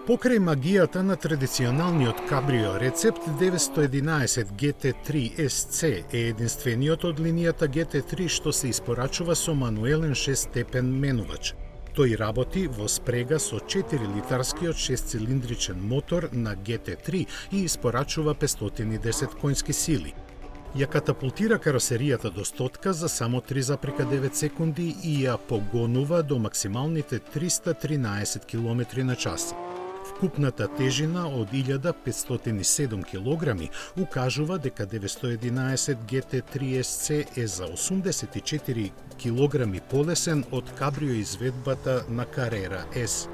Покрај магијата на традиционалниот кабрио, рецепт 911 GT3 SC е единствениот од линијата GT3 што се испорачува со мануелен 6-степен менувач. Тој работи во спрега со 4-литарскиот 6-цилиндричен мотор на GT3 и испорачува 510 конски сили. Ја катапултира каросеријата до стотка за само 3,9 секунди и ја погонува до максималните 313 км на час. Вкупната тежина од 1507 килограми укажува дека 911 GT3 SC е за 84 килограми полесен од кабрио изведбата на Carrera S.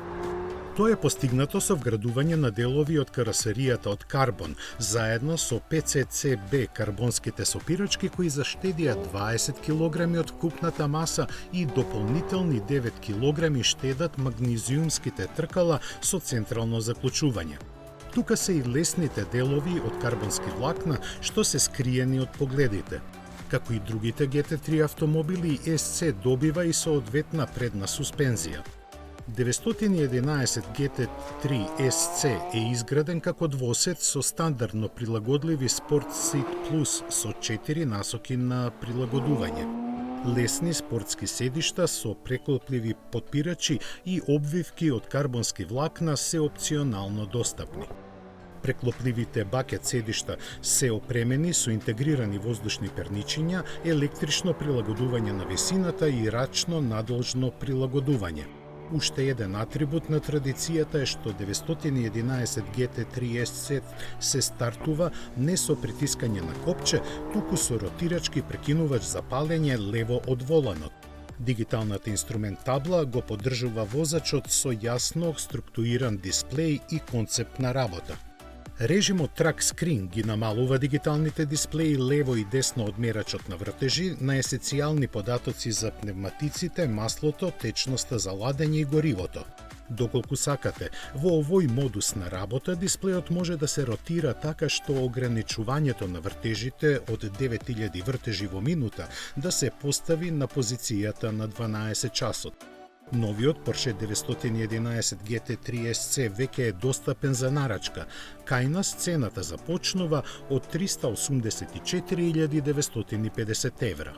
Тоа е постигнато со вградување на делови од каросеријата од карбон, заедно со PCCB карбонските сопирачки кои заштедија 20 килограми од вкупната маса и дополнителни 9 килограми штедат магнезиумските тркала со централно заклучување. Тука се и лесните делови од карбонски влакна што се скриени од погледите. Како и другите GT3 автомобили, SC добива и соодветна предна суспензија. 911 GT3 SC е изграден како двосет со стандардно прилагодливи Sport Seat Plus со 4 насоки на прилагодување. Лесни спортски седишта со преклопливи потпирачи и обвивки од карбонски влакна се опционално достапни. Преклопливите бакет седишта се опремени со интегрирани воздушни перничиња, електрично прилагодување на висината и рачно надолжно прилагодување. Уште еден атрибут на традицијата е што 911 GT3 SC се стартува не со притискање на копче, туку со ротирачки прекинувач за палење лево од воланот. Дигиталната инструмент табла го поддржува возачот со јасно структуриран дисплеј и концептна работа. Режимот Track Screen ги намалува дигиталните дисплеи лево и десно од мерачот на вртежи на есенцијални податоци за пневматиците, маслото, течноста за ладење и горивото. Доколку сакате, во овој модус на работа дисплејот може да се ротира така што ограничувањето на вртежите од 9000 вртежи во минута да се постави на позицијата на 12 часот. Новиот Porsche 911 GT3 SC веќе е достапен за нарачка. Кај нас цената започнува од 384.950 евра.